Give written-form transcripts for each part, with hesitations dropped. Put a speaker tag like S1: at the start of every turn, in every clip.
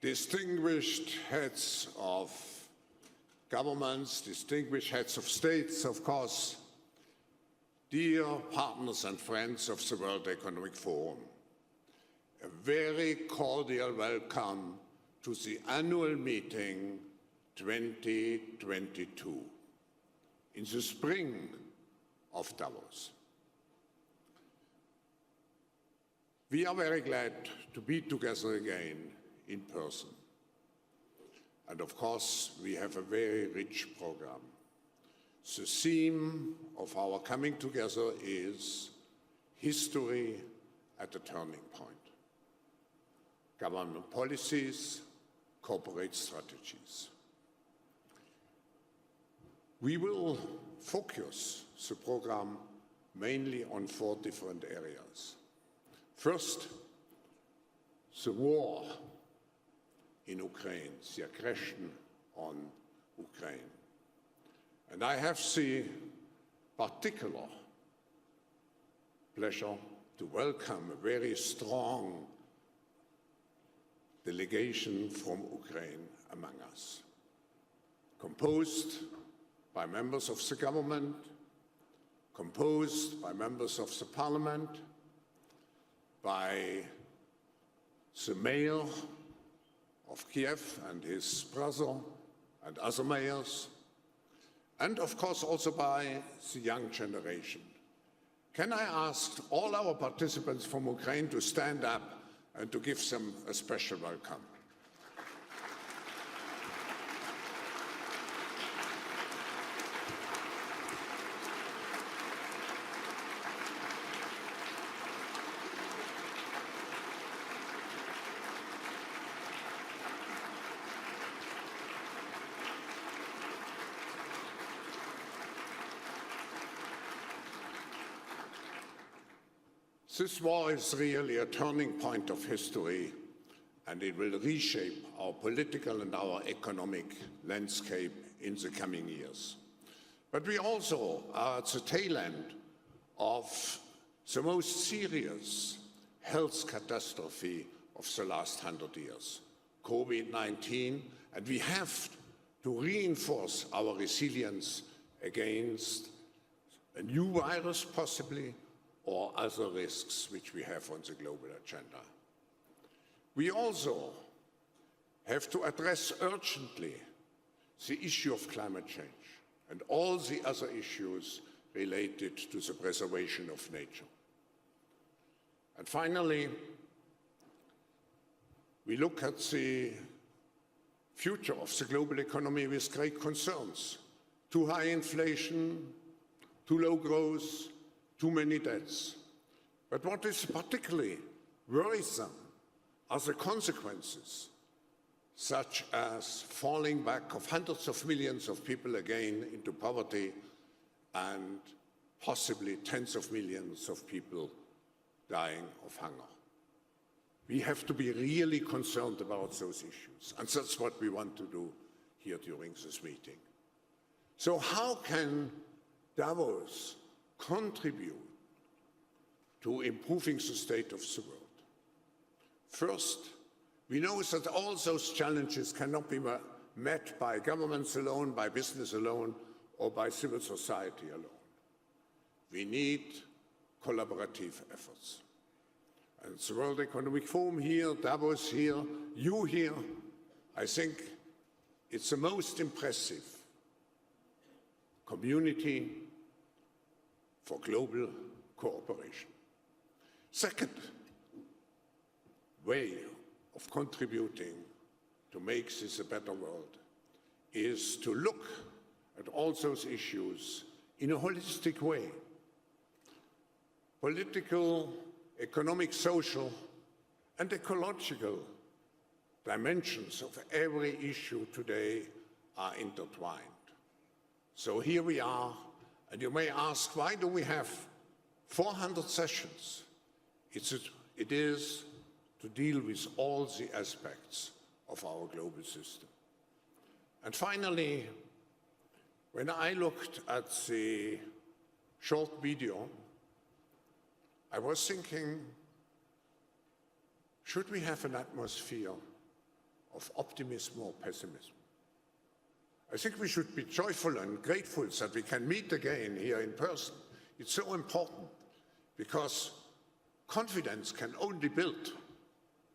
S1: distinguished heads of governments, distinguished heads of states, of course, dear partners and friends of the World Economic Forum, a very cordial welcome to the annual meeting 2022 in the spring of Davos. We are very glad to be together again in person. And of course, we have a very rich program. The theme of our coming together is history at a turning point. Government policies, corporate strategies. We will focus the program mainly on 4 different areas. First, the war in Ukraine, the aggression on Ukraine. And I have the particular pleasure to welcome a very strong delegation from Ukraine among us, composed by members of the government, composed by members of the parliament, by the mayor of Kiev and his brother and other mayors, and of course also by the young generation. Can I ask all our participants from Ukraine to stand up and to give them a special welcome? This war is really a turning point of history, and it will reshape our political and our economic landscape in the coming years. But we also are at the tail end of the most serious health catastrophe of the last 100 years, COVID-19, and we have to reinforce our resilience against a new virus possibly, or other risks which we have on the global agenda. We also have to address urgently the issue of climate change and all the other issues related to the preservation of nature. And finally, we look at the future of the global economy with great concerns. Too high inflation, too low growth, too many deaths. But what is particularly worrisome are the consequences, such as falling back of hundreds of millions of people again into poverty and possibly tens of millions of people dying of hunger. We have to be really concerned about those issues, and that's what we want to do here during this meeting. So how can Davos contribute to improving the state of the world? First, we know that all those challenges cannot be met by governments alone, by business alone, or by civil society alone. We need collaborative efforts. And the World Economic Forum here, Davos here, you here, I think it's the most impressive community for global cooperation. Second way of contributing to make this a better world is to look at all those issues in a holistic way. Political, economic, social, and ecological dimensions of every issue today are intertwined. So here we are. And you may ask, why do we have 400 sessions? It is to deal with all the aspects of our global system. And finally, when I looked at the short video, I was thinking, should we have an atmosphere of optimism or pessimism. I think we should be joyful and grateful that we can meet again here in person. It's so important because confidence can only be built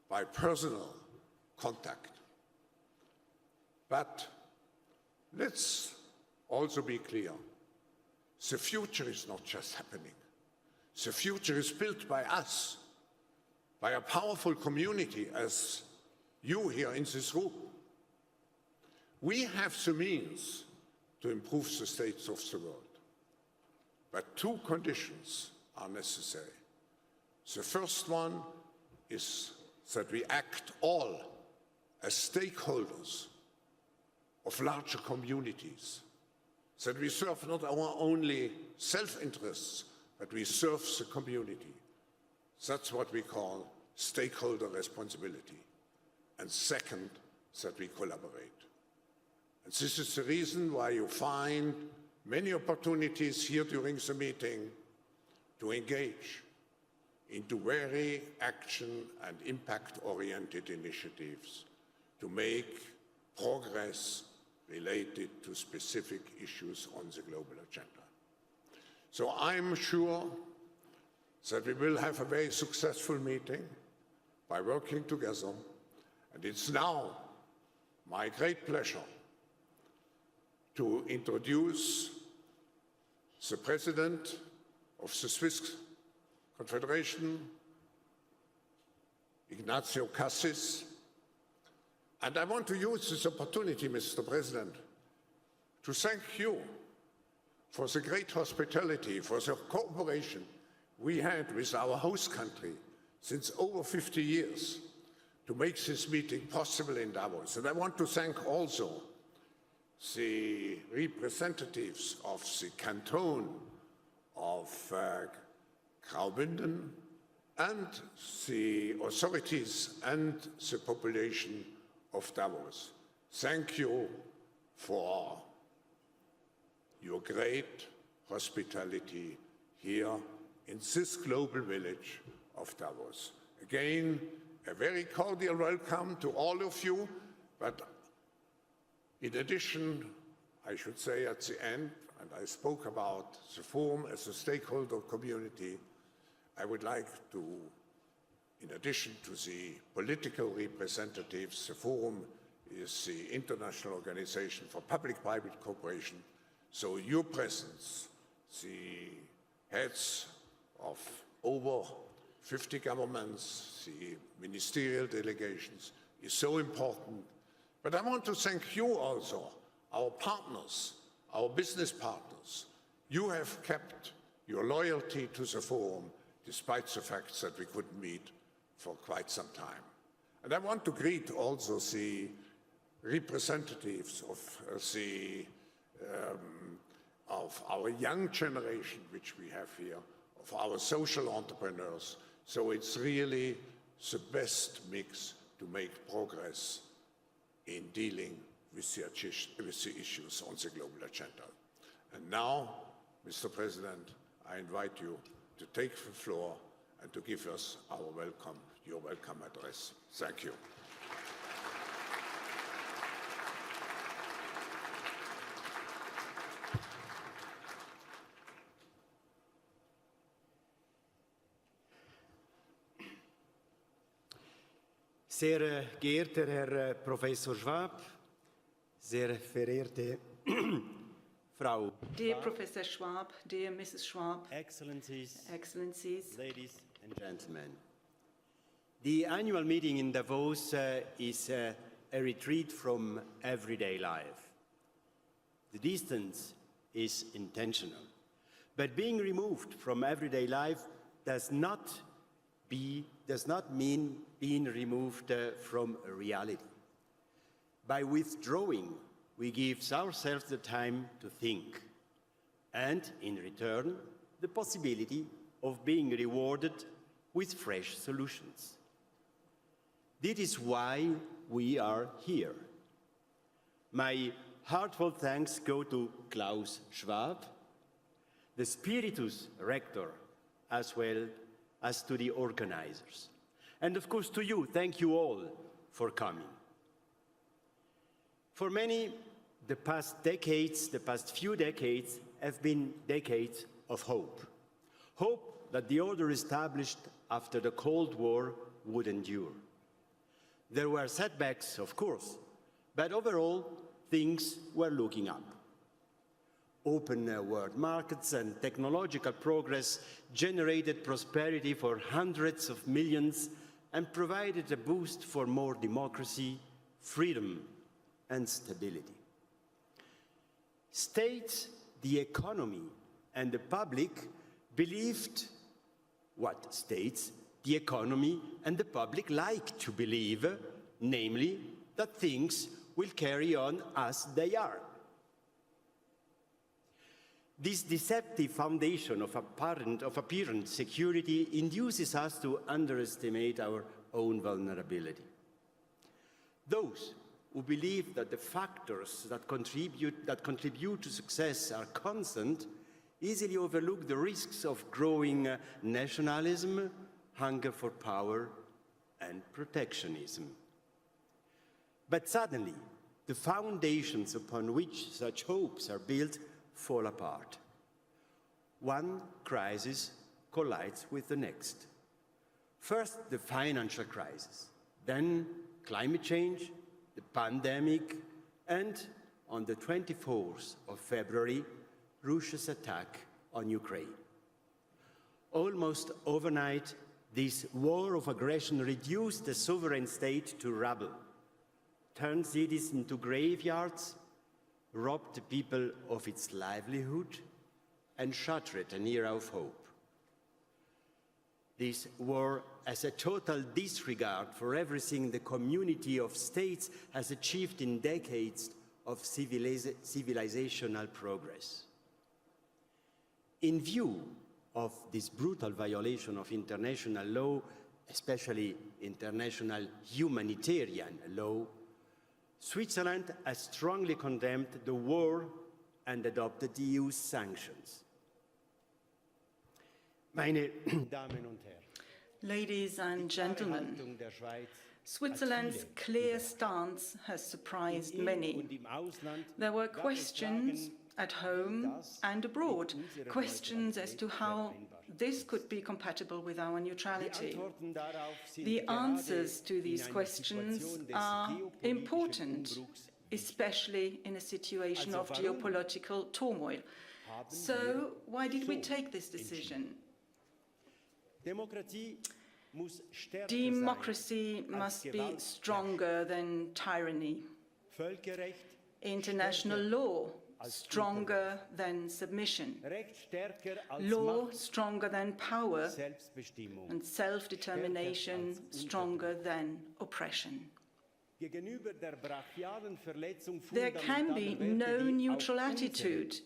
S1: by personal contact. But let's also be clear. The future is not just happening. The future is built by us, by a powerful community as you here in this room. We have the means to improve the states of the world. But two conditions are necessary. The first one is that we act all as stakeholders of larger communities, that we serve not our only self-interests, but we serve the community. That's what we call stakeholder responsibility. And second, that we collaborate. And this is the reason why you find many opportunities here during the meeting to engage into very action and impact-oriented initiatives to make progress related to specific issues on the global agenda. So I'm sure that we will have a very successful meeting by working together. And it's now my great pleasure to introduce the President of the Swiss Confederation, Ignacio Cassis. And I want to use this opportunity, Mr. President, to thank you for the great hospitality, for the cooperation we had with our host country since over 50 years to make this meeting possible in Davos. And I want to thank also the representatives of the canton of Graubünden and the authorities and the population of Davos. Thank you for your great hospitality here in this global village of Davos. Again, a very cordial welcome to all of you, but in addition, I should say at the end, and I spoke about the forum as a stakeholder community, I would like to, in addition to the political representatives, the forum is the International Organization for Public-Private Cooperation, so your presence, the heads of over 50 governments, the ministerial delegations, is so important. But I want to thank you also, our partners, our business partners. You have kept your loyalty to the forum despite the fact that we couldn't meet for quite some time. And I want to greet also the representatives of our young generation, which we have here, of our social entrepreneurs. So it's really the best mix to make progress in dealing with the issues on the global agenda. And now, Mr. President, I invite you to take the floor and to give us your welcome address. Thank you.
S2: Sehr geehrter Herr Professor Schwab, sehr verehrte Frau
S3: Dear Professor Schwab, dear Mrs. Schwab,
S2: Excellencies,
S3: ladies
S2: and gentlemen. The annual meeting in Davos is a retreat from everyday life. The distance is intentional, but being removed from everyday life does not mean being removed from reality. By withdrawing, we give ourselves the time to think, and in return, the possibility of being rewarded with fresh solutions. This is why we are here. My heartfelt thanks go to Klaus Schwab, the Spiritus Rector, as well as to the organizers. And of course to you, thank you all for coming. For many, the past few decades, have been decades of hope. Hope that the order established after the Cold War would endure. There were setbacks, of course, but overall, things were looking up. Open world markets and technological progress generated prosperity for hundreds of millions and provided a boost for more democracy, freedom, and stability. States, the economy, and the public believed what states, the economy, and the public like to believe, namely, that things will carry on as they are. This deceptive foundation of apparent security induces us to underestimate our own vulnerability. Those who believe that the factors that contribute to success are constant easily overlook the risks of growing nationalism, hunger for power, and protectionism. But suddenly, the foundations upon which such hopes are built fall apart. One crisis collides with the next. First, the financial crisis, then climate change, the pandemic, and on the 24th of February, Russia's attack on Ukraine. Almost overnight, this war of aggression reduced the sovereign state to rubble, turned cities into graveyards, robbed the people of its livelihood, and shattered an era of hope. This war has a total disregard for everything the community of states has achieved in decades of civilizational progress. In view of this brutal violation of international law, especially international humanitarian law, Switzerland has strongly condemned the war and adopted the EU's sanctions. Meine Damen und Herren,
S3: Ladies and gentlemen, Switzerland's clear stance has surprised many. There were questions at home and abroad, questions as to how this could be compatible with our neutrality. The answers to these questions are important, especially in a situation of geopolitical turmoil. So, why did we take this decision? Democracy must be stronger than tyranny. International law stronger than submission. Law stronger than power, and self-determination stronger than oppression. There can be no neutral attitude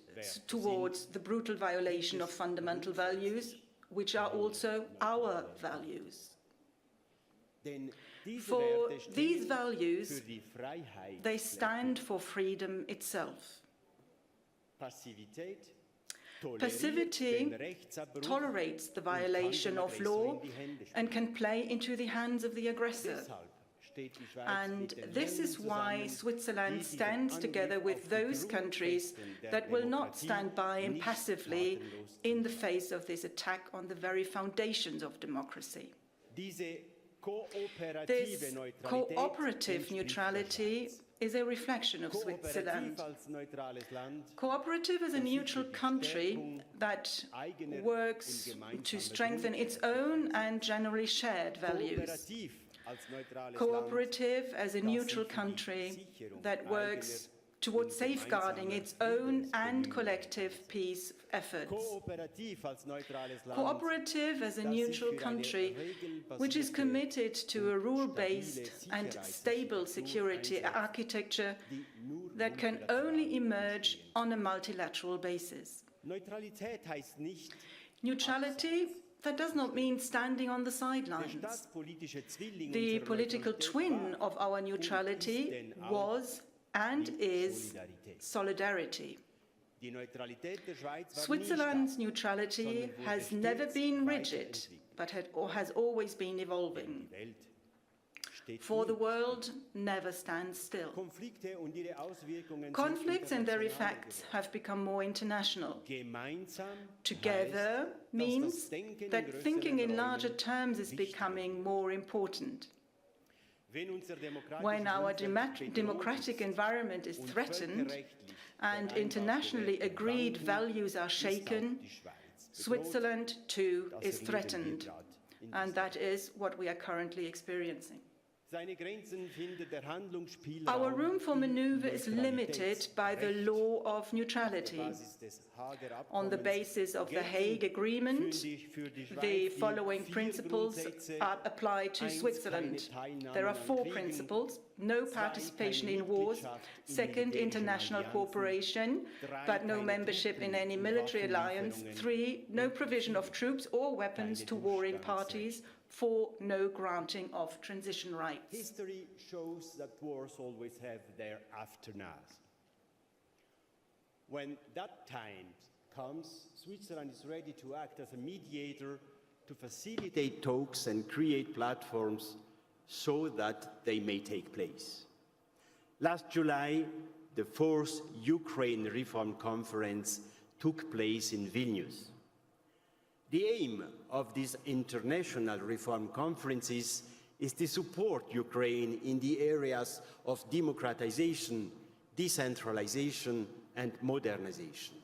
S3: towards the brutal violation of fundamental values, which are also our values. For these values, they stand for freedom itself. Passivity tolerates the violation of law and can play into the hands of the aggressor. And this is why Switzerland stands together with those countries that will not stand by impassively in the face of this attack on the very foundations of democracy. This cooperative neutrality is a reflection of Switzerland. Cooperative as a neutral country that works to strengthen its own and generally shared values. Cooperative as a neutral country that works towards safeguarding its own and collective peace efforts. Cooperative as a neutral country which is committed to a rule-based and stable security architecture that can only emerge on a multilateral basis. Neutrality, that does not mean standing on the sidelines. The political twin of our neutrality was and is solidarity. Switzerland's neutrality has never been rigid, but has always been evolving. for the world never stands still. Conflicts and their effects have become more international. Together means that thinking in larger terms is becoming more important. When our democratic environment is threatened and internationally agreed values are shaken, Switzerland too is threatened, and that is what we are currently experiencing. Our room for maneuver is limited by the law of neutrality. On the basis of the Hague Agreement, the following principles are applied to Switzerland. There are 4 principles: no participation in wars, second, international cooperation, but no membership in any military alliance, 3, no provision of troops or weapons to warring parties, 4, no granting of transition rights.
S2: History shows that wars always have their aftermath. When that time comes, Switzerland is ready to act as a mediator to facilitate talks and create platforms so that they may take place. Last July, the 4th Ukraine Reform Conference took place in Vilnius. The aim of these international reform conferences is to support Ukraine in the areas of democratization, decentralization, and modernization.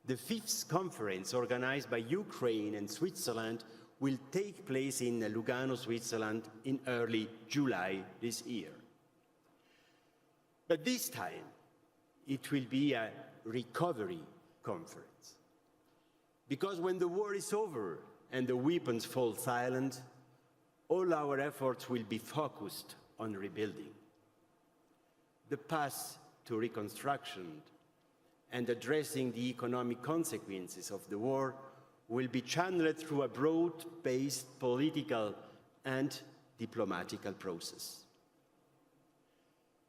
S2: The 5th conference, organized by Ukraine and Switzerland, will take place in Lugano, Switzerland, in early July this year. But this time, it will be a recovery conference. Because when the war is over and the weapons fall silent, all our efforts will be focused on rebuilding. The path to reconstruction and addressing the economic consequences of the war will be channeled through a broad-based political and diplomatical process.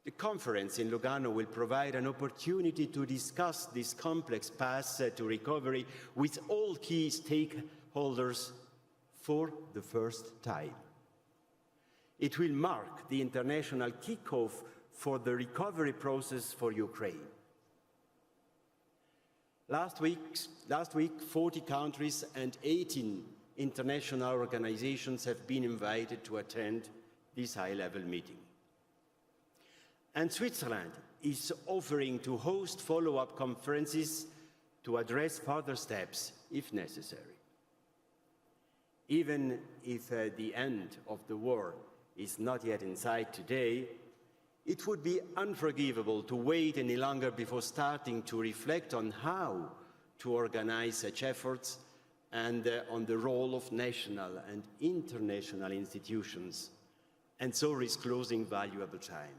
S2: The conference in Lugano will provide an opportunity to discuss this complex path to recovery with all key stakeholders for the first time. It will mark the international kickoff for the recovery process for Ukraine. Last week, 40 countries and 18 international organizations have been invited to attend this high-level meeting. And Switzerland is offering to host follow-up conferences to address further steps if necessary. Even if the end of the war is not yet in sight today, it would be unforgivable to wait any longer before starting to reflect on how to organize such efforts and on the role of national and international institutions, and so risk losing valuable time.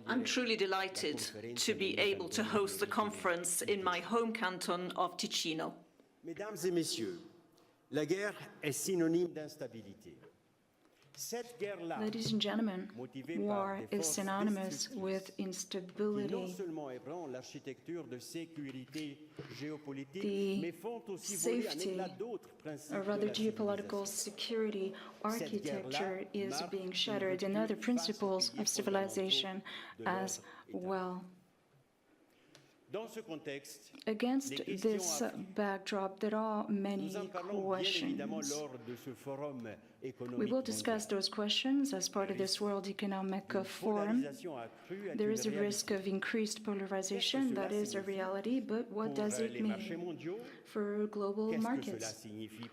S4: I'm truly delighted to be able to host the conference in my home canton of Ticino.
S2: Mesdames et messieurs, la guerre est synonyme d'instabilité.
S5: Ladies and gentlemen, war is synonymous with instability. The safety, or rather geopolitical security architecture is being shattered, and other principles of civilization as well. Against this backdrop, there are many questions. We will discuss those questions as part of this World Economic Forum. There is a risk of increased polarization, that is a reality, but what does it mean for global markets?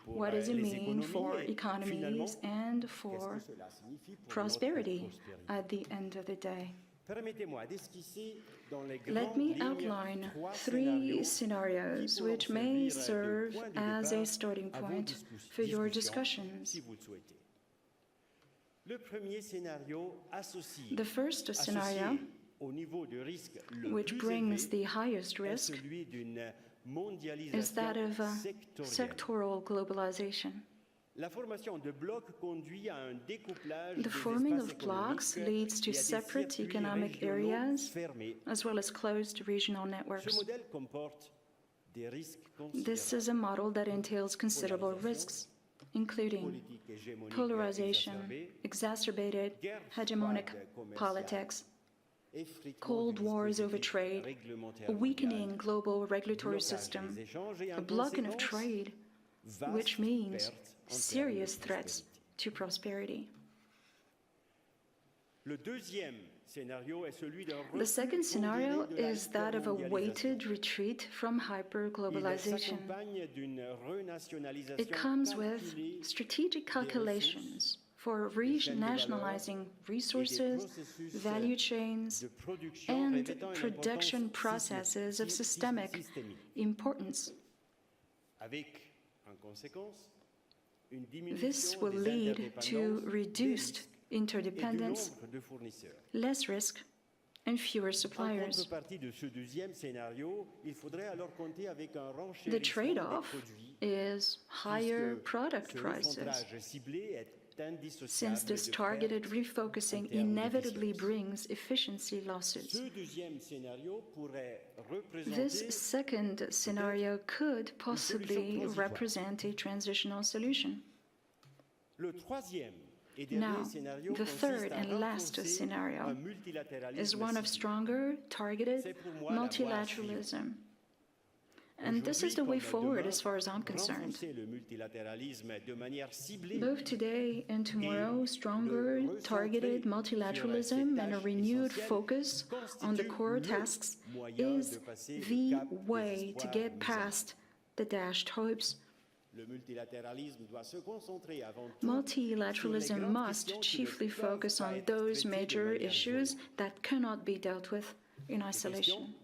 S5: What does it mean for economies and for prosperity at the end of the day? Let me outline 3 scenarios which may serve as a starting point for your discussions. The first scenario, which brings the highest risk, is that of sectoral globalization. The forming of blocs leads to separate economic areas as well as closed regional networks. This is a model that entails considerable risks, including polarization, exacerbated hegemonic politics, cold wars over trade, a weakening global regulatory system, a blocking of trade, which means serious threats to prosperity. The second scenario is that of a weighted retreat from hyperglobalization. It comes with strategic calculations for renationalizing resources, value chains, and production processes of systemic importance. This will lead to reduced interdependence, less risk, and fewer suppliers. The trade-off is higher product prices, since this targeted refocusing inevitably brings efficiency losses. This second scenario could possibly represent a transitional solution. Now, the third and last scenario is one of stronger, targeted multilateralism. And this is the way forward as far as I'm concerned. Both today and tomorrow, stronger, targeted multilateralism and a renewed focus on the core tasks is the way to get past the dashed hopes. Multilateralism must chiefly focus on those major issues that cannot be dealt with in isolation.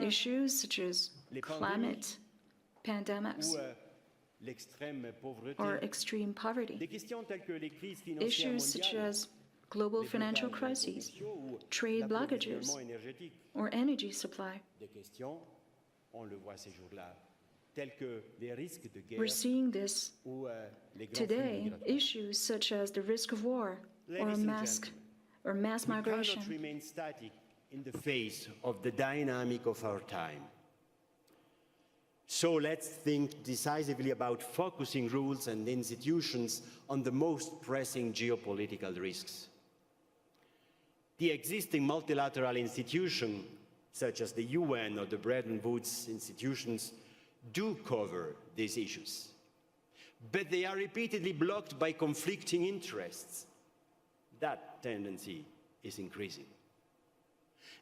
S5: Issues such as climate, pandemics, or extreme poverty. Issues such as global financial crises, trade blockages, or energy supply. We're seeing this today, issues such as the risk of war or mass migration.
S2: Remain static in the face of the dynamic of our time. So let's think decisively about focusing rules and institutions on the most pressing geopolitical risks. The existing multilateral institutions, such as the UN or the Bretton Woods institutions, do cover these issues, but they are repeatedly blocked by conflicting interests. That tendency is increasing.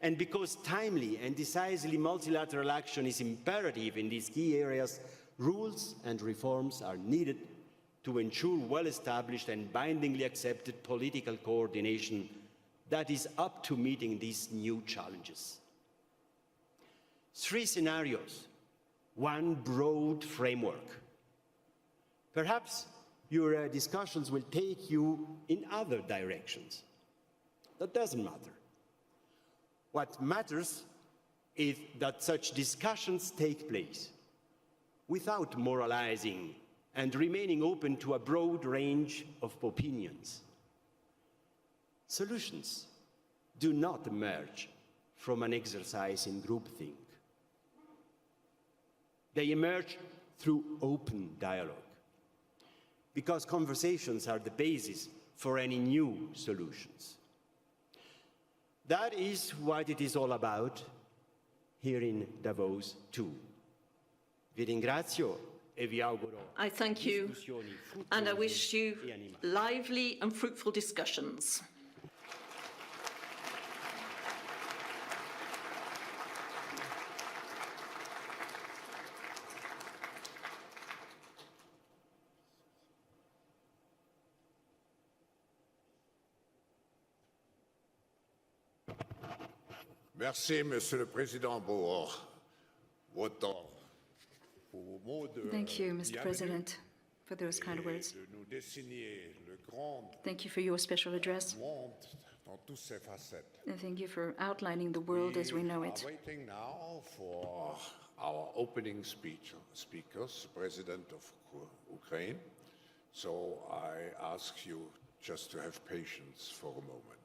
S2: And because timely and decisively multilateral action is imperative in these key areas, rules and reforms are needed to ensure well-established and bindingly accepted political coordination that is up to meeting these new challenges. Three scenarios, one broad framework. Perhaps your discussions will take you in other directions. That doesn't matter. What matters is that such discussions take place without moralizing and remaining open to a broad range of opinions. Solutions do not emerge from an exercise in groupthink. They emerge through open dialogue, because conversations are the basis for any new solutions. That is what it is all about here in Davos too. Vi ringrazio e vi auguro.
S4: I thank you, and I wish you lively and fruitful discussions.
S1: Merci, Monsieur le Président, pour votre mot de
S5: Thank you, Mr. President, for those kind words.
S1: de nous dessiner le grand
S5: Thank you for your special address,
S1: monde dans toutes ses facettes.
S5: and thank you for outlining the world as we know it.
S1: We are waiting now for our opening speakers, President of Ukraine. So I ask you just to have patience for a moment.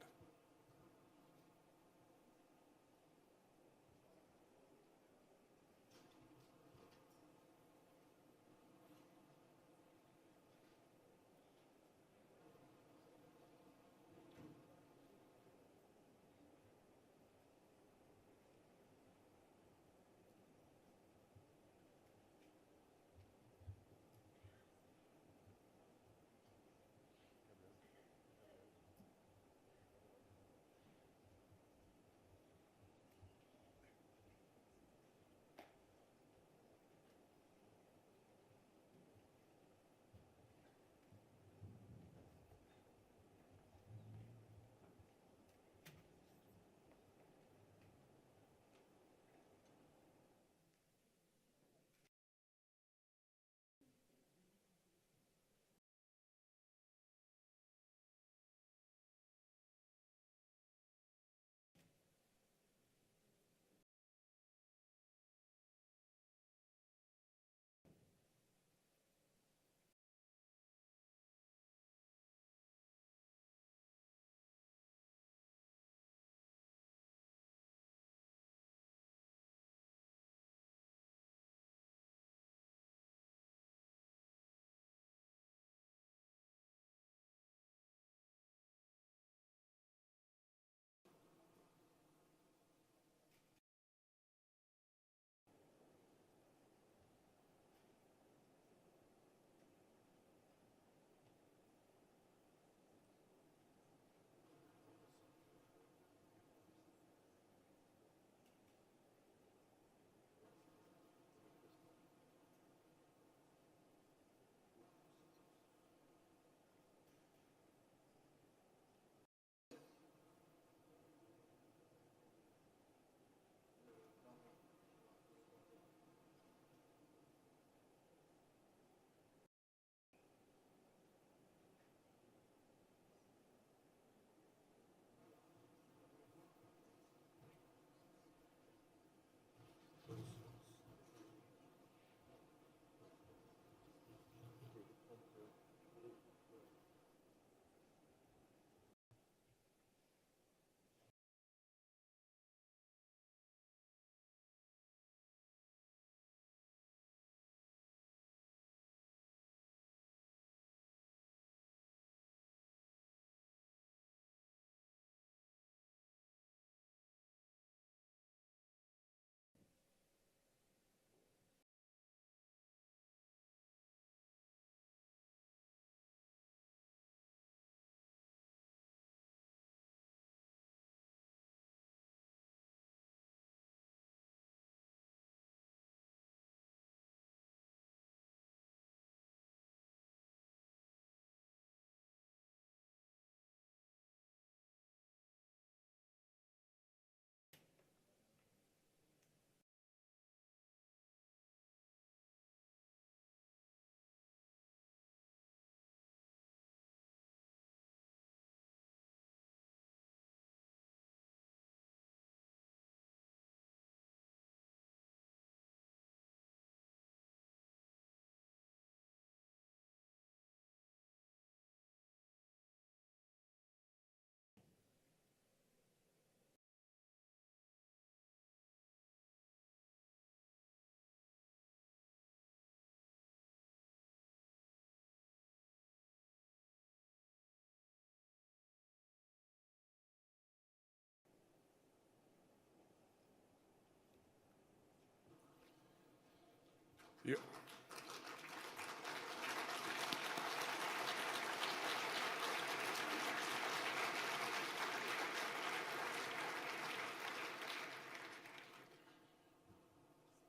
S1: You-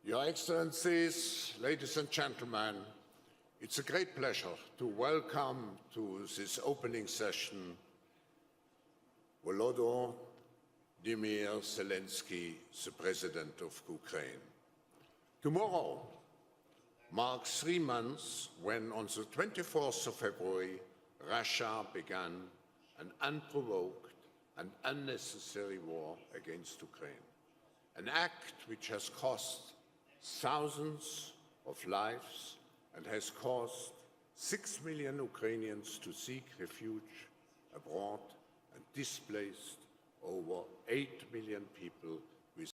S1: Your Excellencies, ladies and gentlemen, it's a great pleasure to welcome to this opening session Volodymyr Zelensky, the President of Ukraine. Tomorrow marks 3 months when, on the 24th of February, Russia began an unprovoked and unnecessary war against Ukraine, an act which has cost thousands of lives and has caused 6 million Ukrainians to seek refuge abroad and displaced over 8 million people with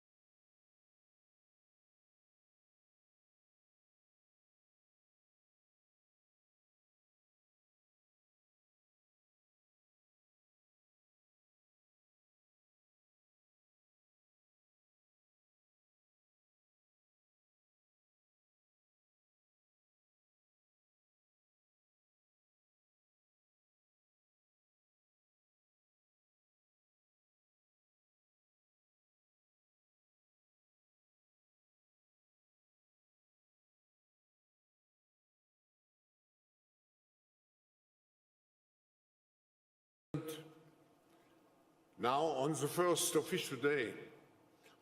S1: Now, on the first official day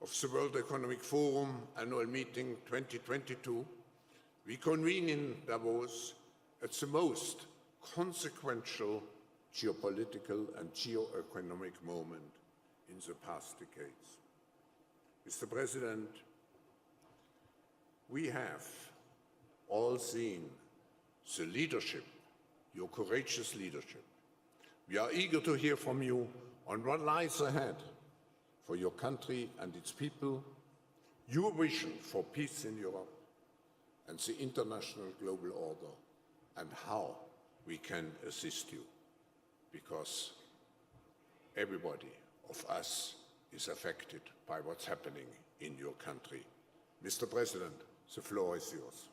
S1: of the World Economic Forum Annual Meeting 2022, we convene in Davos at the most consequential geopolitical and geo-economic moment in the past decades. Mr. President, we have all seen the leadership, your courageous leadership. We are eager to hear from you on what lies ahead for your country and its people, your vision for peace in Europe and the international global order, and how we can assist you, because everybody of us is affected by what's happening in your country. Mr. President, the floor is yours.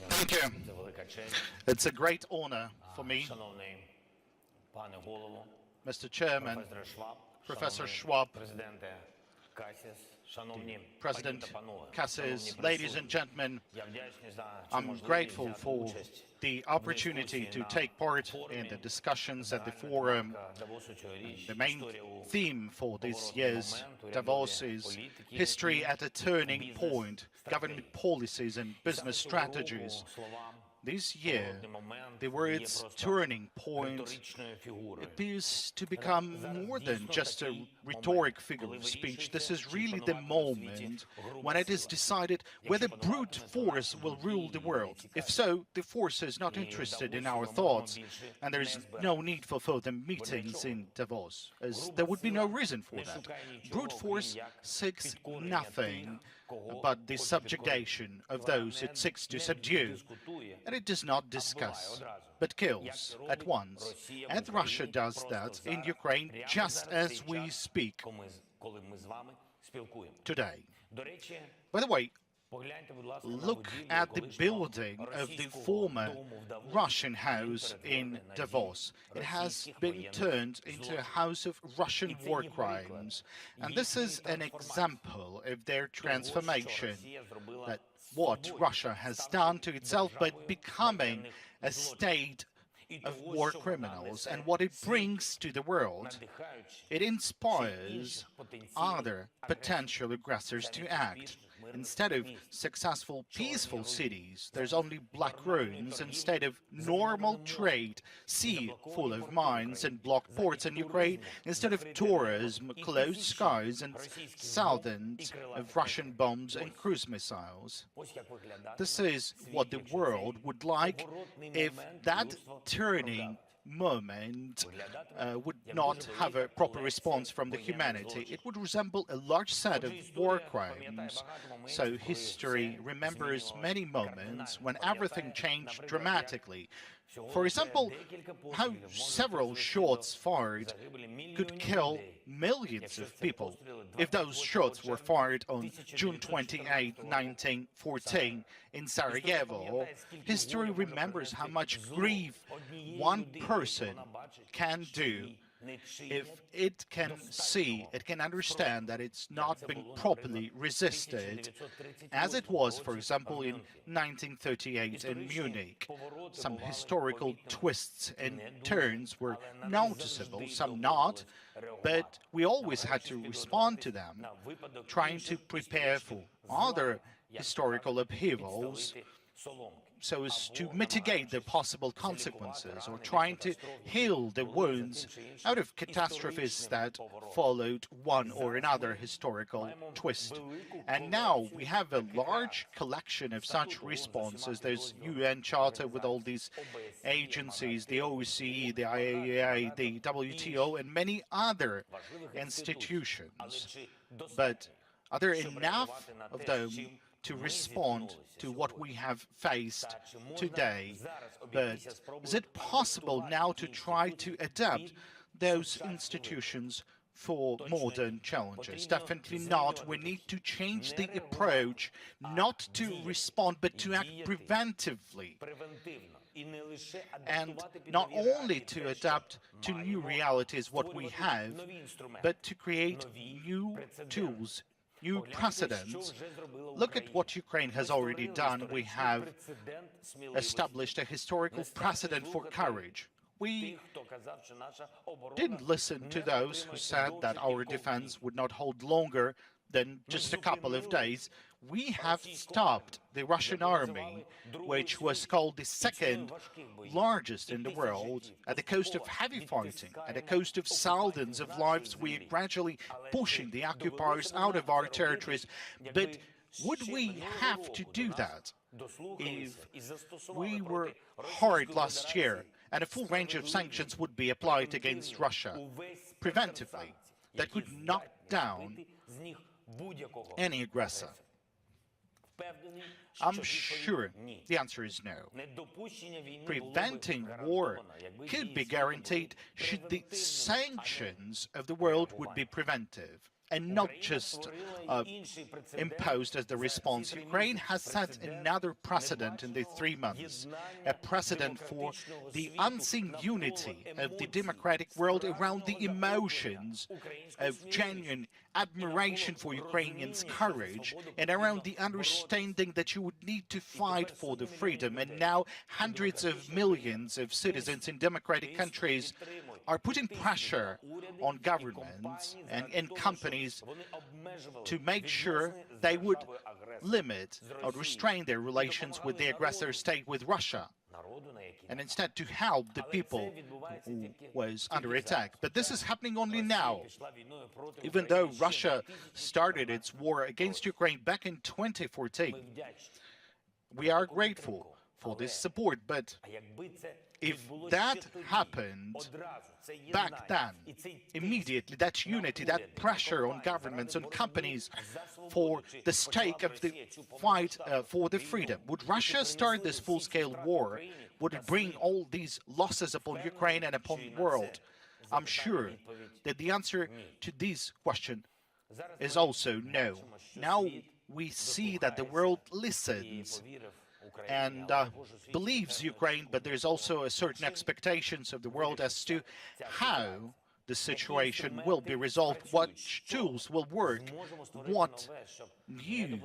S6: Thank you. It's a great honor for me, Mr. Chairman, Professor Schwab, President Cassis, ladies and gentlemen. I'm grateful for the opportunity to take part in the discussions at the forum. The main theme for this year's Davos is history at a turning point, government policies and business strategies. This year, the words turning point appears to become more than just a rhetoric figure of speech. This is really the moment when it is decided whether brute force will rule the world. If so, the force is not interested in our thoughts, and there is no need for further meetings in Davos, as there would be no reason for that. Brute force seeks nothing but the subjugation of those it seeks to subdue, and it does not discuss, but kills at once. And Russia does that in Ukraine just as we speak today. By the way, look at the building of the former Russian house in Davos. It has been turned into a house of Russian war crimes. And this is an example of their transformation, that what Russia has done to itself by becoming a state of war criminals, and what it brings to the world. It inspires other potential aggressors to act. Instead of successful, peaceful cities, there's only black ruins. Instead of normal trade, sea full of mines and blocked ports in Ukraine. Instead of tourism, closed skies and thousands of Russian bombs and cruise missiles. This is what the world would like if that turning moment would not have a proper response from the humanity. It would resemble a large set of war crimes. So history remembers many moments when everything changed dramatically. For example, how several shots fired could kill millions of people. If those shots were fired on June 28, 1914 in Sarajevo, history remembers how much grief one person can do if it can see, it can understand that it's not being properly resisted, as it was, for example, in 1938 in Munich. Some historical twists and turns were noticeable, some not, but we always had to respond to them, trying to prepare for other historical upheavals so as to mitigate the possible consequences, or trying to heal the wounds out of catastrophes that followed one or another historical twist. And now we have a large collection of such responses. There's UN Charter with all these agencies, the OSCE, the IAEA, the WTO, and many other institutions. But are there enough of them to respond to what we have faced today? But is it possible now to try to adapt those institutions for modern challenges? Definitely not. We need to change the approach, not to respond, but to act preventively. And not only to adapt to new realities, what we have, but to create new tools, new precedents. Look at what Ukraine has already done. We have established a historical precedent for courage. We didn't listen to those who said that our defense would not hold longer than just a couple of days. We have stopped the Russian army, which was called the second largest in the world, at the cost of heavy fighting, at the cost of thousands of lives. We are gradually pushing the occupiers out of our territories. But would we have to do that if we were hard last year and a full range of sanctions would be applied against Russia preventively that could knock down any aggressor? I'm sure the answer is no. Preventing war could be guaranteed should the sanctions of the world would be preventive and not just imposed as the response. Ukraine has set another precedent in the 3 months, a precedent for the unseen unity of the democratic world around the emotions of genuine admiration for Ukrainians' courage and around the understanding that you would need to fight for the freedom. And now hundreds of millions of citizens in democratic countries are putting pressure on governments and companies to make sure they would limit or restrain their relations with the aggressor state, with Russia, and instead to help the people who was under attack. But this is happening only now. Even though Russia started its war against Ukraine back in 2014, we are grateful for this support. But if that happened back then, immediately, that unity, that pressure on governments, on companies for the stake of the fight for the freedom, would Russia start this full-scale war? Would it bring all these losses upon Ukraine and upon the world? I'm sure that the answer to this question is also no. Now we see that the world listens and believes Ukraine, but there's also a certain expectations of the world as to how the situation will be resolved, what tools will work, what new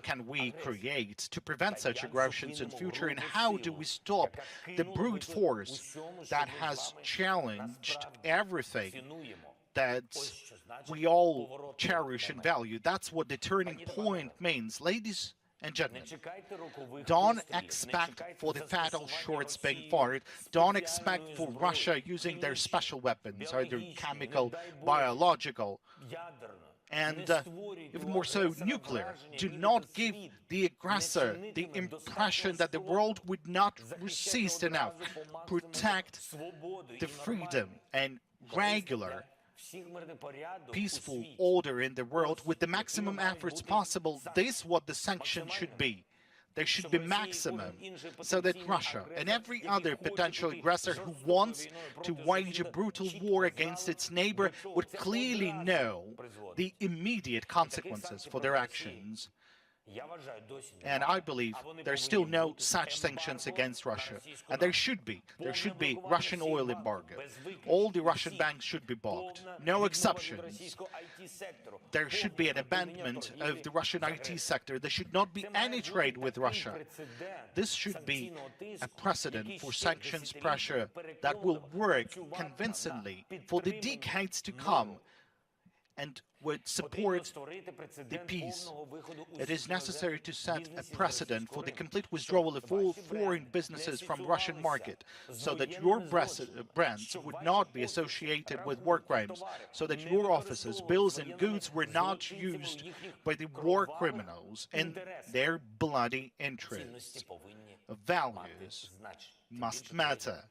S6: can we create to prevent such aggressions in future, and how do we stop the brute force that has challenged everything that we all cherish and value. That's what the turning point means. Ladies and gentlemen, don't expect for the fatal shots being fired. Don't expect for Russia using their special weapons, either chemical, biological, and even more so nuclear. Do not give the aggressor the impression that the world would not resist enough. Protect the freedom and regular, peaceful order in the world with the maximum efforts possible. This is what the sanctions should be. There should be maximum, so that Russia and every other potential aggressor who wants to wage a brutal war against its neighbor would clearly know the immediate consequences for their actions. And I believe there's still no such sanctions against Russia. And there should be. There should be Russian oil embargo. All the Russian banks should be blocked. No exceptions. There should be an abandonment of the Russian IT sector. There should not be any trade with Russia. This should be a precedent for sanctions pressure that will work convincingly for the decades to come and would support the peace. It is necessary to set a precedent for the complete withdrawal of all foreign businesses from the Russian market, so that your brands would not be associated with war crimes, so that your offices, bills and goods were not used by the war criminals in their bloody interests. Values must matter,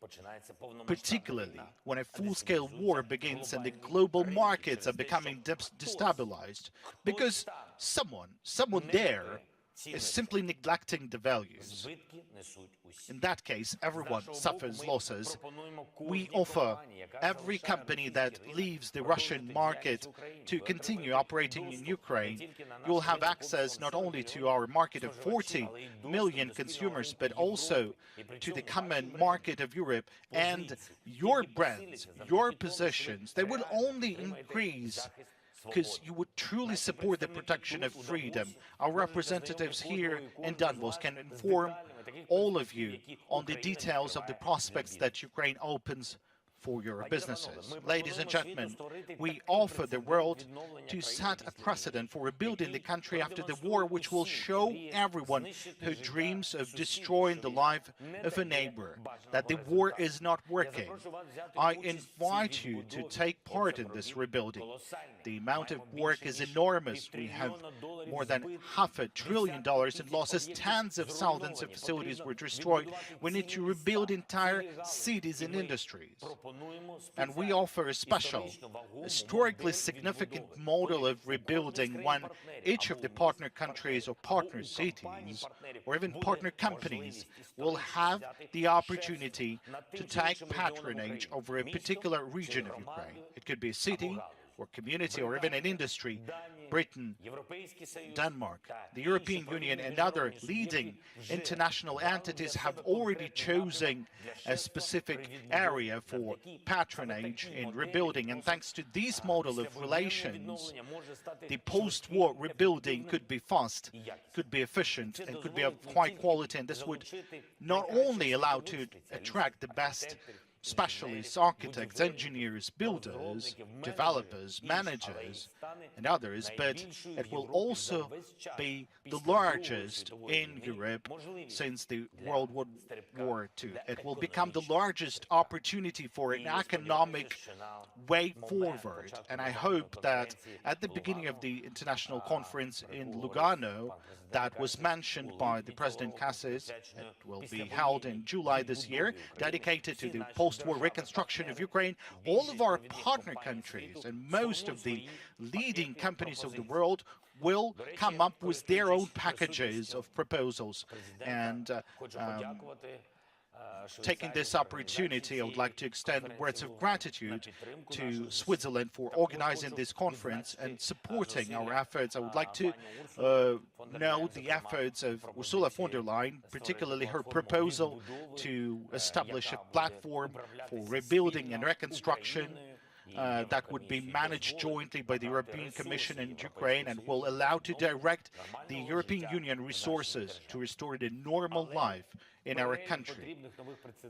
S6: particularly when a full-scale war begins and the global markets are becoming destabilized, because someone there is simply neglecting the values. In that case, everyone suffers losses. We offer every company that leaves the Russian market to continue operating in Ukraine. You'll have access not only to our market of 40 million consumers, but also to the common market of Europe. And your brands, your positions, they will only increase because you would truly support the protection of freedom. Our representatives here in Donbass can inform all of you on the details of the prospects that Ukraine opens for your businesses. Ladies and gentlemen, we offer the world to set a precedent for rebuilding the country after the war, which will show everyone who dreams of destroying the life of a neighbor that the war is not working. I invite you to take part in this rebuilding. The amount of work is enormous. We have more than $500 billion in losses. Tens of thousands of facilities were destroyed. We need to rebuild entire cities and industries. And we offer a special, historically significant model of rebuilding when each of the partner countries or partner cities or even partner companies will have the opportunity to take patronage over a particular region of Ukraine. It could be a city or community or even an industry. Britain, Denmark, the European Union and other leading international entities have already chosen a specific area for patronage in rebuilding, and thanks to this model of relations, the post-war rebuilding could be fast, could be efficient and could be of high quality, and this would not only allow to attract the best specialists, architects, engineers, builders, developers, managers, and others, but it will also be the largest in Europe since the World War II. It will become the largest opportunity for an economic way forward, and I hope that at the beginning of the international conference in Lugano that was mentioned by the President Kassis, it will be held in July this year, dedicated to the post-war reconstruction of Ukraine. All of our partner countries and most of the leading companies of the world will come up with their own packages of proposals. And taking this opportunity, I would like to extend words of gratitude to Switzerland for organizing this conference and supporting our efforts. I would like to note the efforts of Ursula von der Leyen, particularly her proposal to establish a platform for rebuilding and reconstruction that would be managed jointly by the European Commission and Ukraine and will allow to direct the European Union resources to restore the normal life in our country.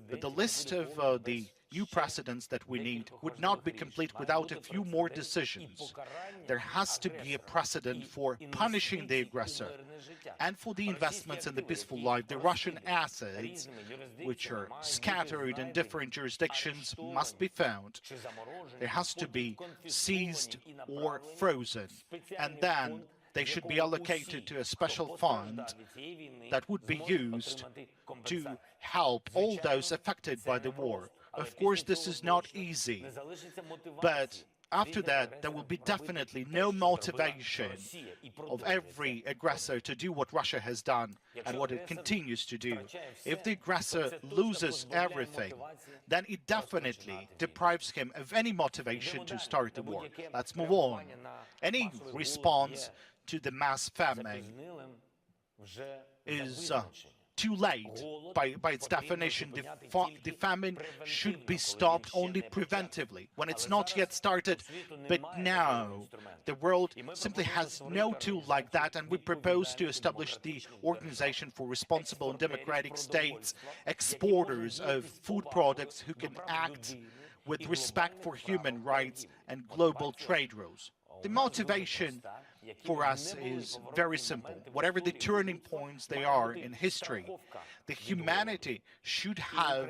S6: But the list of the new precedents that we need would not be complete without a few more decisions. There has to be a precedent for punishing the aggressor and for the investments in the peaceful life. The Russian assets, which are scattered in different jurisdictions, must be found. There has to be seized or frozen, and then they should be allocated to a special fund that would be used to help all those affected by the war. Of course, this is not easy, but after that, there will be definitely no motivation of every aggressor to do what Russia has done and what it continues to do. If the aggressor loses everything, then it definitely deprives him of any motivation to start the war. Let's move on. Any response to the mass famine is too late. By its definition, the famine should be stopped only preventively, when it's not yet started. But now, the world simply has no tool like that, and we propose to establish the Organization for Responsible and Democratic States, exporters of food products who can act with respect for human rights and global trade rules. The motivation for us is very simple. Whatever the turning points they are in history, the humanity should have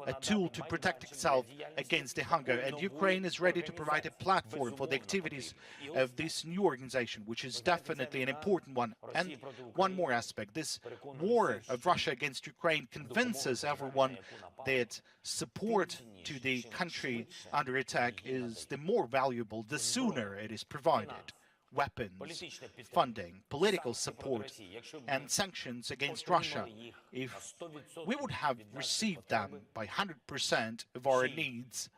S6: a tool to protect itself against the hunger, and Ukraine is ready to provide a platform for the activities of this new organization, which is definitely an important one. And one more aspect, this war of Russia against Ukraine convinces everyone that support to the country under attack is the more valuable the sooner it is provided. Weapons, funding, political support, and sanctions against Russia. If we would have received them by 100% of our needs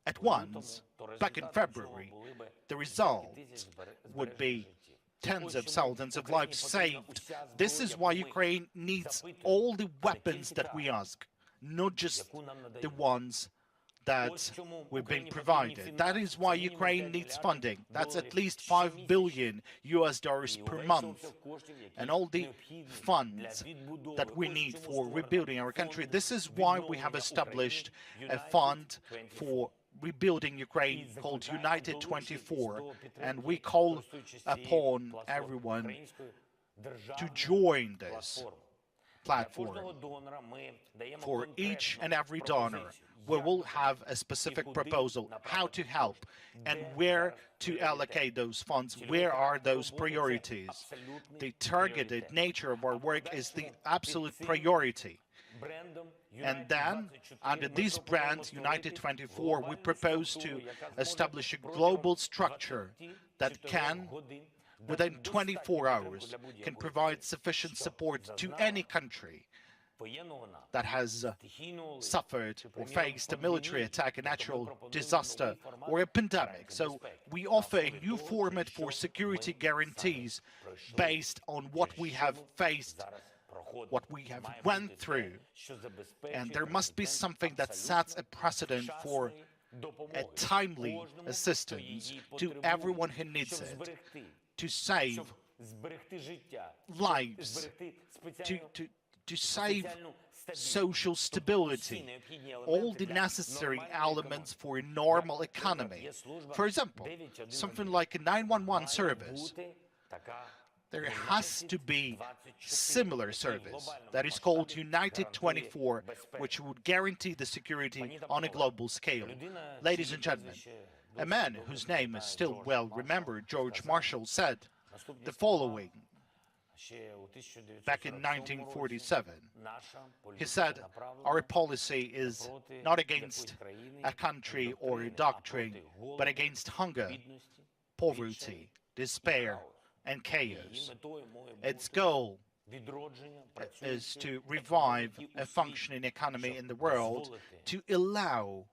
S6: at once, back in February, the result would be tens of thousands of lives saved. This is why Ukraine needs all the weapons that we ask, not just the ones that we've been provided. That is why Ukraine needs funding. That's at least $5 billion per month. And all the funds that we need for rebuilding our country. This is why we have established a fund for rebuilding Ukraine called United 24. And we call upon everyone to join this platform. For each and every donor, we will have a specific proposal how to help and where to allocate those funds, where are those priorities. The targeted nature of our work is the absolute priority. And then, under this brand, United 24, we propose to establish a global structure that can, within 24 hours, can provide sufficient support to any country that has suffered or faced a military attack, a natural disaster, or a pandemic. So we offer a new format for security guarantees based on what we have faced, what we have went through. And there must be something that sets a precedent for a timely assistance to everyone who needs it, to save lives, to save social stability, all the necessary elements for a normal economy. For example, something like a 911 service. There has to be similar service that is called United 24, which would guarantee the security on a global scale. Ladies and gentlemen, a man whose name is still well remembered, George Marshall, said the following back in 1947. He said, "Our policy is not against a country or a doctrine, but against hunger, poverty, despair, and chaos. Its goal is to revive a functioning economy in the world, to allow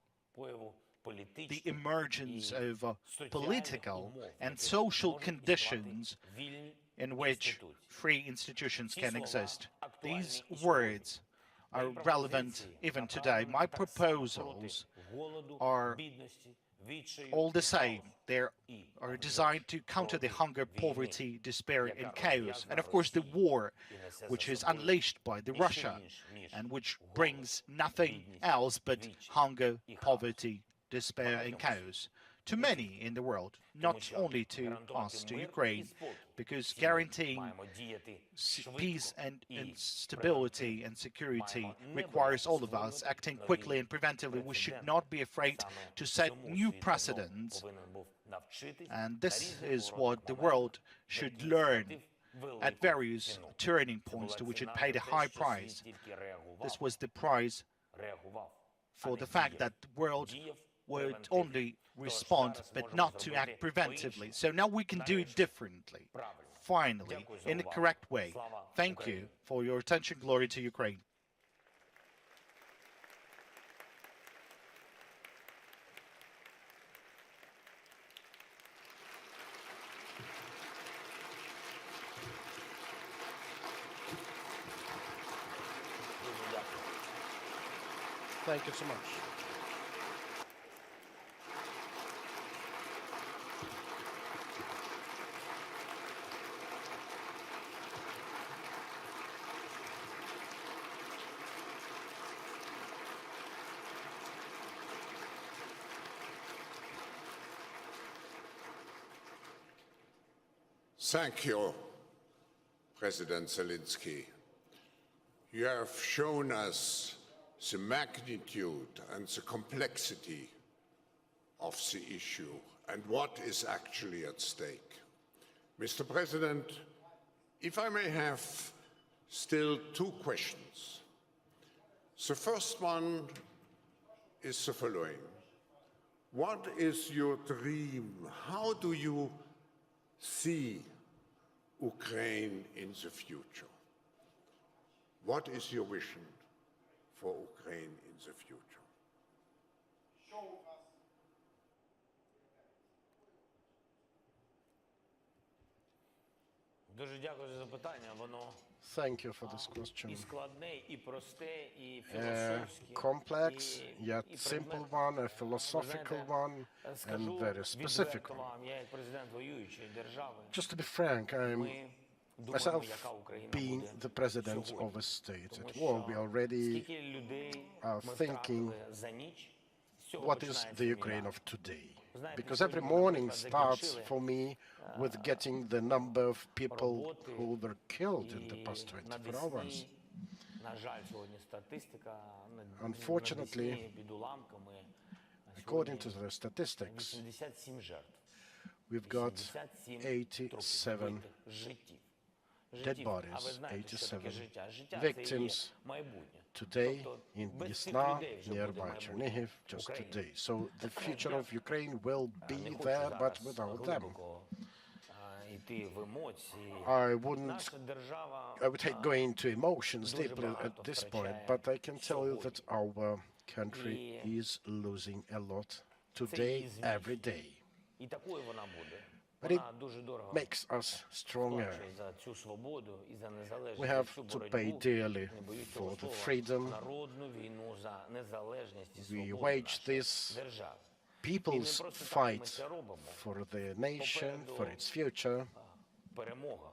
S6: the emergence of political and social conditions in which free institutions can exist." These words are relevant even today. My proposals are all the same, they are designed to counter the hunger, poverty, despair, and chaos. And of course, the war, which is unleashed by the Russia, and which brings nothing else but hunger, poverty, despair, and chaos to many in the world, not only to us, to Ukraine, because guaranteeing peace and stability and security requires all of us acting quickly and preventively. We should not be afraid to set new precedents, and this is what the world should learn at various turning points to which it paid a high price. This was the price for the fact that the world would only respond but not to act preventively. So now we can do it differently, finally, in the correct way. Thank you for your attention. Glory to Ukraine.
S7: Thank you so much.
S1: Thank you, President Zelensky. You have shown us the magnitude and the complexity of the issue and what is actually at stake. Mr. President, if I may have still two questions. The first one is the following. What is your dream? How do you see Ukraine in the future? What is your vision for Ukraine in the future?
S8: Дуже дякую за запитання. Воно
S7: Thank you for this question.
S8: і складне, і просте, і філософське.
S7: Complex,
S8: і
S7: yet simple one, a philosophical one, and very specific
S8: відверто
S7: one.
S8: вам, я як президент воюючої держави,
S7: Just to be frank, I'm
S8: ми думаємо,
S7: myself
S8: яка Україна
S7: being
S8: буде
S7: the president
S8: сьогодні.
S7: of a state
S8: Тому
S7: at war. We
S8: що
S7: already
S8: скільки людей
S7: are
S8: ми
S7: thinking
S8: втратили за ніч, з цього
S7: what is
S8: починається
S7: the
S8: війна.
S7: Ukraine of today.
S8: Знаєте,
S7: Because every
S8: сьогодні,
S7: morning
S8: наприклад,
S7: starts
S8: закінчили,
S7: for me with getting the number of people
S8: роботи,
S7: who were killed in the
S8: і
S7: past 24
S8: навесні,
S7: hours.
S8: на жаль, сьогодні статистика
S7: Unfortunately,
S8: навесні під уламками.
S7: According to the statistics,
S8: 87 жертв.
S7: we've got
S8: 87
S7: 87
S8: трупів, життів.
S7: dead
S8: А ви
S7: bodies,
S8: знаєте, що таке
S7: 87
S8: життя? Життя – це є
S7: victims
S8: майбутнє.
S7: today
S8: Тобто
S7: in
S8: без цих
S7: Yasna,
S8: людей вже буде
S7: nearby
S8: майбутнє
S7: Chernihiv, just
S8: України.
S7: today. So the future of Ukraine will
S8: Не
S7: be
S8: хочу
S7: there, but
S8: зараз
S7: without them.
S8: глибоко йти в емоції.
S7: I wouldn't,
S8: Наша держава
S7: I would hate going into emotions
S8: дуже
S7: deeply at
S8: багато
S7: this point,
S8: втрачає
S7: but I can tell you that
S8: сьогодні.
S7: our country
S8: І
S7: is losing a lot
S8: це
S7: today,
S8: її зміст.
S7: every day.
S8: І такою вона буде.
S7: But it
S8: Вона дуже дорого
S7: makes us stronger.
S8: сплачує за цю свободу і за незалежність,
S7: We
S8: за
S7: have
S8: цю
S7: to pay
S8: боротьбу,
S7: dearly
S8: не боюсь
S7: for
S8: цього
S7: the
S8: слова,
S7: freedom.
S8: народну війну за незалежність і
S7: We
S8: свободу
S7: wage
S8: нашої
S7: this
S8: держави.
S7: people's
S8: І не просто так ми
S7: fight
S8: це робимо.
S7: for the nation,
S8: Попереду,
S7: for its future,
S8: перемога.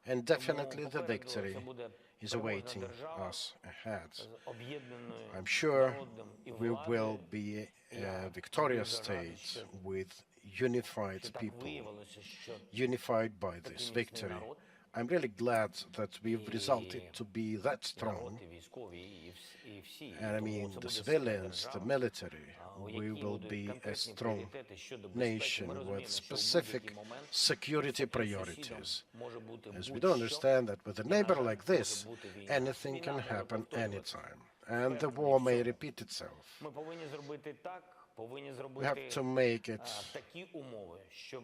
S7: and definitely the
S8: Попереду
S7: victory
S8: це буде
S7: is
S8: переможна
S7: awaiting
S8: держава
S7: us ahead.
S8: з об'єднаною
S7: I'm sure
S8: народом і
S7: we
S8: владою.
S7: will be a victorious state with unified
S8: Що так
S7: people,
S8: виявилося, що
S7: unified by this
S8: міцний
S7: victory.
S8: народ,
S7: I'm really glad that we've resulted to be that strong.
S8: народ і військові, і всі.
S7: And I
S8: Тому
S7: mean,
S8: це
S7: the
S8: буде сильна
S7: civilians, the
S8: держава,
S7: military,
S8: у
S7: we
S8: якій
S7: will
S8: будуть
S7: be a
S8: конкретні
S7: strong
S8: пріоритети щодо безпеки.
S7: nation
S8: Ми
S7: with
S8: розуміємо, що в
S7: specific
S8: будь-який момент
S7: security
S8: сусідом
S7: priorities.
S8: може бути
S7: As we
S8: будь-що,
S7: do understand that with a neighbor
S8: і, на
S7: like
S8: жаль,
S7: this,
S8: може бути війна.
S7: anything
S8: Війна
S7: can
S8: може
S7: happen
S8: повторюватися.
S7: anytime, and the war may repeat itself.
S8: Ми повинні зробити так, повинні
S7: We
S8: зробити
S7: have to make it
S8: такі умови, щоб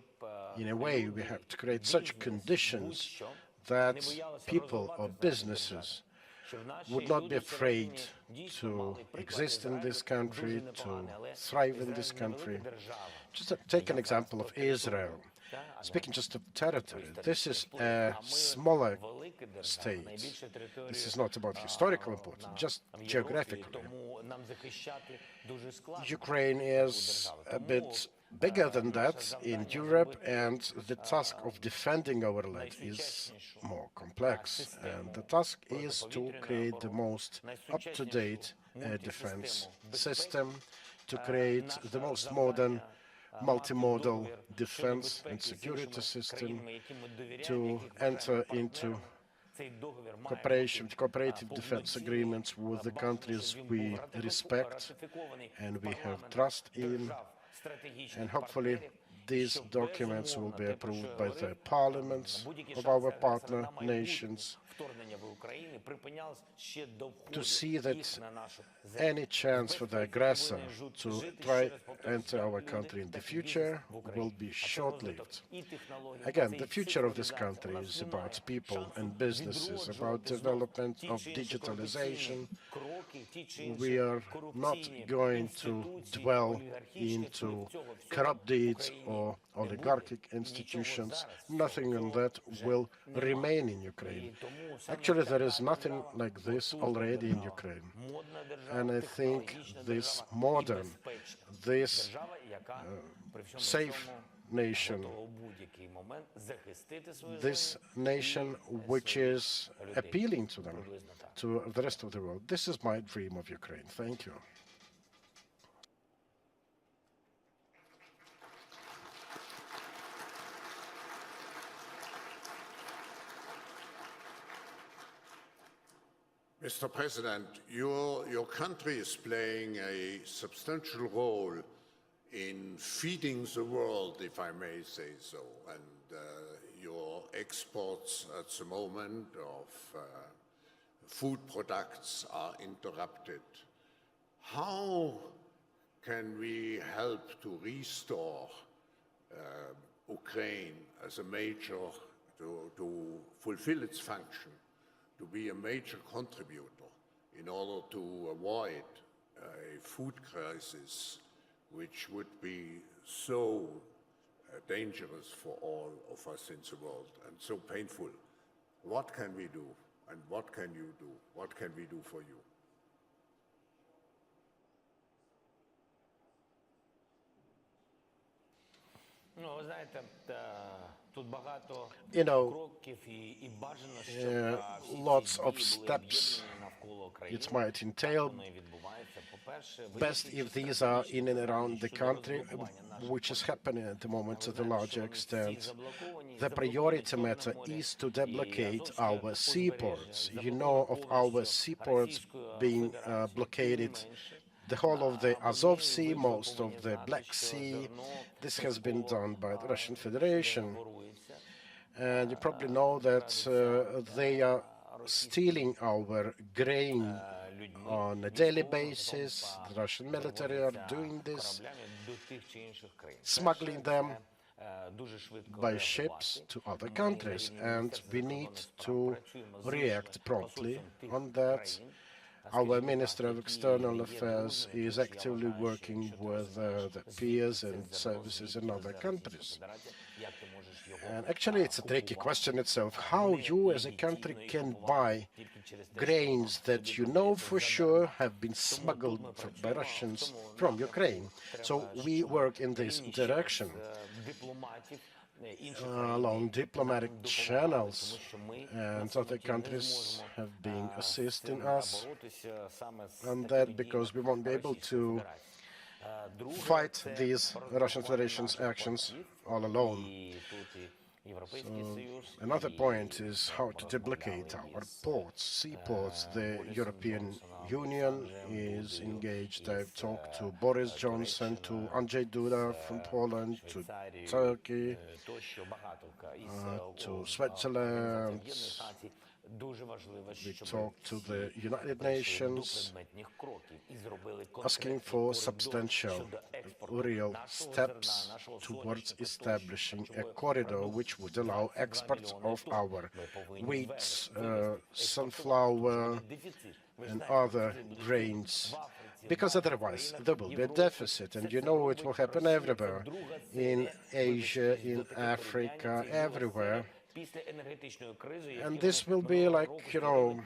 S7: in a way, we have to create such conditions
S8: будь-що
S7: that
S8: не боялися
S7: people or
S8: розвиватися
S7: businesses
S8: щоб наші
S7: would not
S8: люди
S7: be afraid
S8: всередині дійсно
S7: to
S8: мали приклад
S7: exist in this
S8: Ізраїлю,
S7: country,
S8: дуже
S7: to
S8: непоганий, але
S7: thrive in this
S8: Ізраїль невелика
S7: country.
S8: держава.
S7: Just take an example of Israel. Speaking just of territory, this is a smaller state. This is not about historical importance, just geographically. Ukraine is a bit bigger than that in Europe, and the task of defending our land is more complex. And the task is to create the most up-to-date defense system, to create the most modern multimodal defense and security system, to enter into cooperative defense agreements with the countries we respect and we have trust in, and hopefully these documents will be approved by the parliaments of our partner nations to see that any chance for the aggressor to try enter our country in the future will be short-lived. Again, the future of this country is about people and businesses, about development of digitalization. We are not going to dwell into corrupt deeds or oligarchic institutions. Nothing on that will remain in Ukraine. Actually, there is nothing like this already in Ukraine. And I think this modern, this safe nation, this nation which is appealing to them, to the rest of the world, this is my dream of Ukraine. Thank you.
S1: Mr. President, your country is playing a substantial role in feeding the world, if I may say so, and your exports at the moment of food products are interrupted. How can we help to restore Ukraine as a major, to fulfill its function, to be a major contributor in order to avoid a food crisis which would be so dangerous for all of us in the world and so painful? What can we do, and what can you do? What can we do for you?
S7: You know, lots of steps it might entail. Best if these are in and around the country, which is happening at the moment to the larger extent. The priority matter is to deblocate our seaports. You know of our seaports being blockaded. The whole of the Azov Sea, most of the Black Sea, this has been done by the Russian Federation. And you probably know that they are stealing our grain on a daily basis. The Russian military are doing this, smuggling them by ships to other countries, and we need to react promptly on that. Our Minister of External Affairs is actively working with the peers and services in other countries. And actually, it's a tricky question itself, how you as a country can buy grains that you know for sure have been smuggled by Russians from Ukraine. So we work in this direction along diplomatic channels, and other countries have been assisting us on that because we won't be able to fight these Russian Federation's actions all alone. So another point is how to deblocate our ports, seaports. The European Union is engaged. I've talked to Boris Johnson, to Andrzej Duda from Poland, to Turkey, to Switzerland. We talked to the United Nations, asking for substantial, real steps towards establishing a corridor which would allow exports of our wheat, sunflower, and other grains, because otherwise there will be a deficit, and you know it will happen everywhere, in Asia, in Africa, everywhere. And this will be like, you know,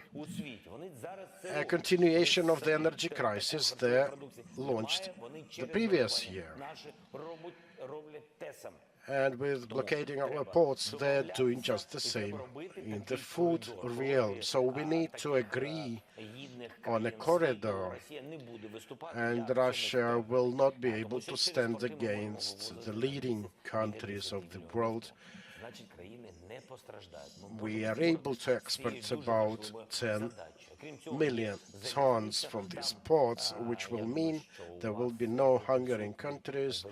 S7: a continuation of the energy crisis they launched the previous year. And with blockading our ports, they're doing just the same in the food realm. So we need to agree on a corridor, and Russia will not be able to stand against the leading countries of the world. We are able to export about 10 million tons from these ports, which will mean there will be no hunger in countries.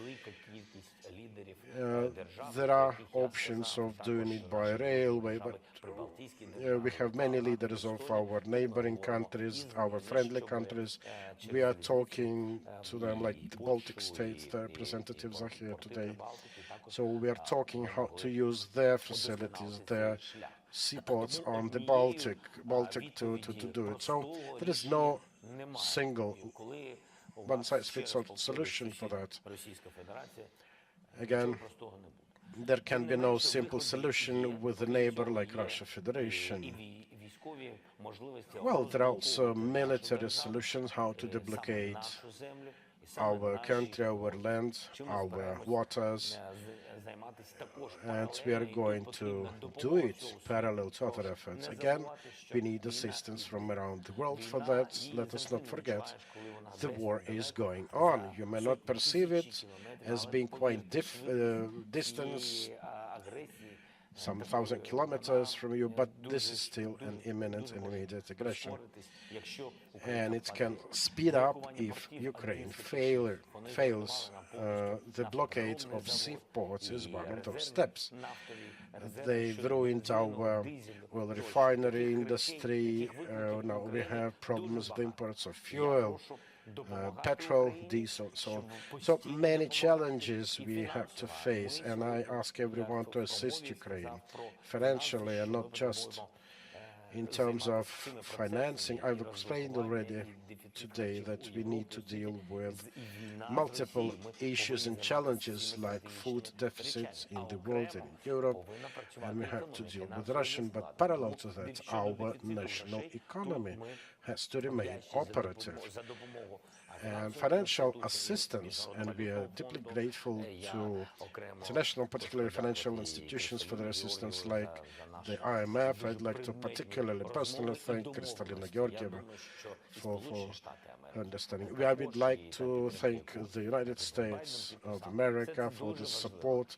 S7: There are options of doing it by railway, but we have many leaders of our neighboring countries, our friendly countries. We are talking to them, like the Baltic states, the representatives are here today. So we are talking how to use their facilities, their seaports on the Baltic to do it. So there is no single one-size-fits-all solution for that. Again, there can be no simple solution with a neighbor like Russia Federation. Well, there are also military solutions how to deblocate our country, our land, our waters, and we are going to do it parallel to other efforts. Again, we need assistance from around the world for that. Let us not forget, the war is going on. You may not perceive it as being quite distant, some 1,000 kilometers from you, but this is still an imminent and immediate aggression. And it can speed up if Ukraine fails. The blockade of seaports is one of those steps. They've ruined our refinery industry. Now we have problems with imports of fuel, petrol, diesel, so on. So many challenges we have to face, and I ask everyone to assist Ukraine financially and not just in terms of financing. I've explained already today that we need to deal with multiple issues and challenges like food deficits in the world and in Europe, and we have to deal with Russia. But parallel to that, our national economy has to remain operative. And financial assistance, and we are deeply grateful to international, particularly financial institutions, for their assistance, like the IMF. I'd like to particularly personally thank Kristalina Georgieva for her understanding. I would like to thank the United States of America for the support.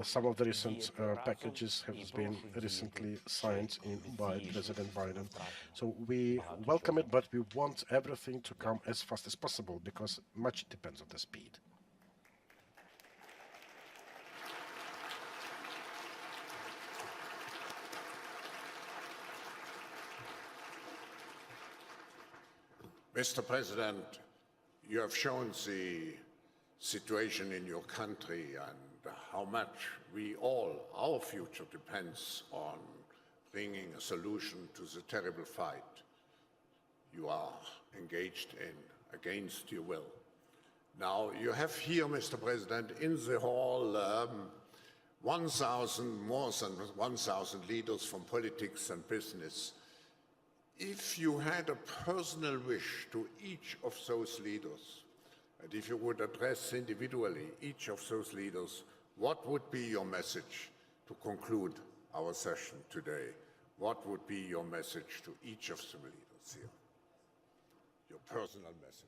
S7: Some of the recent packages have been recently signed by President Biden. So we welcome it, but we want everything to come as fast as possible, because much depends on the speed.
S1: Mr. President, you have shown the situation in your country and how much our future depends on bringing a solution to the terrible fight you are engaged in against your will. Now, you have here, Mr. President, in the hall, more than 1,000 leaders from politics and business. If you had a personal wish to each of those leaders, and if you would address individually each of those leaders, what would be your message to conclude our session today? What would be your message to each of the leaders here? Your personal message.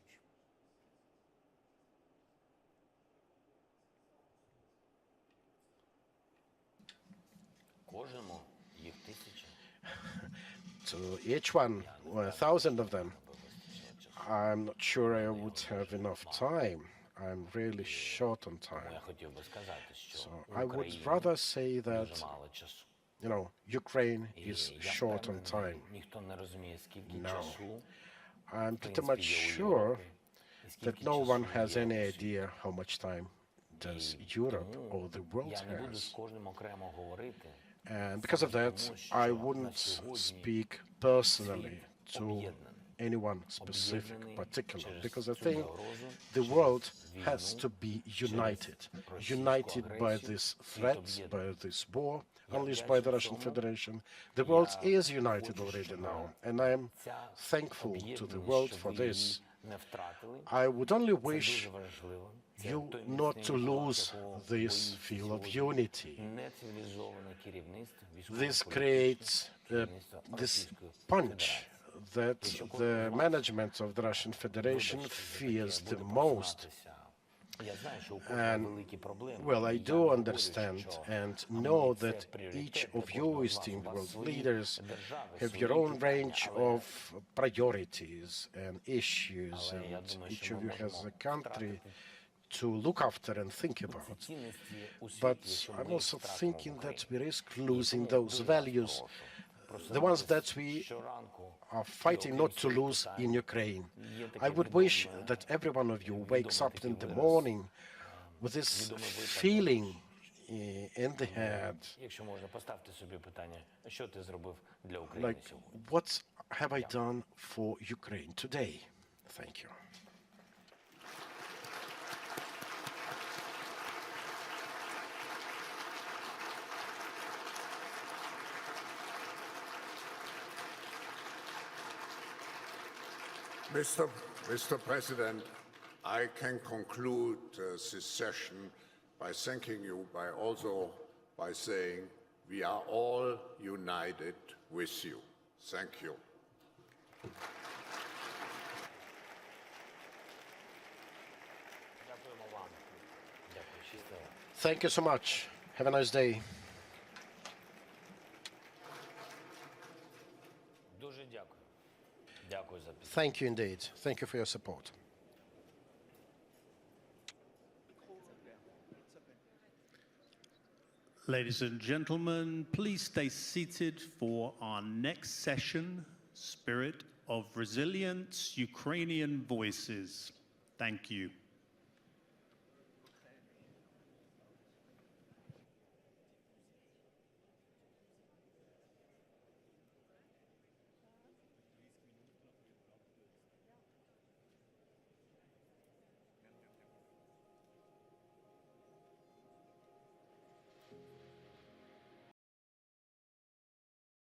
S7: To each one, 1,000 of them, I'm not sure I would have enough time. I'm really short on time. So I would rather say that, Ukraine is short on time. Now, I'm pretty much sure that no one has any idea how much time does Europe or the world has. And because of that, I wouldn't speak personally to anyone specific, particular, because I think the world has to be united by this threat, by this war unleashed by the Russian Federation. The world is united already now, and I am thankful to the world for this. I would only wish you not to lose this feel of unity. This creates this punch that the management of the Russian Federation fears the most. And, well, I do understand and know that each of you esteemed world leaders have your own range of priorities and issues, and each of you has a country to look after and think about. But I'm also thinking that we risk losing those values, the ones that we are fighting not to lose in Ukraine. I would wish that every one of you wakes up in the morning with this feeling in the head, like, what have I done for Ukraine today? Thank you.
S1: Mr. President, I can conclude this session by thanking you, by saying we are all united with you. Thank you.
S7: Thank you so much. Have a nice day. Thank you indeed. Thank you for your support.
S9: Ladies and gentlemen, please stay seated for our next session, Spirit of Resilience, Ukrainian Voices. Thank you.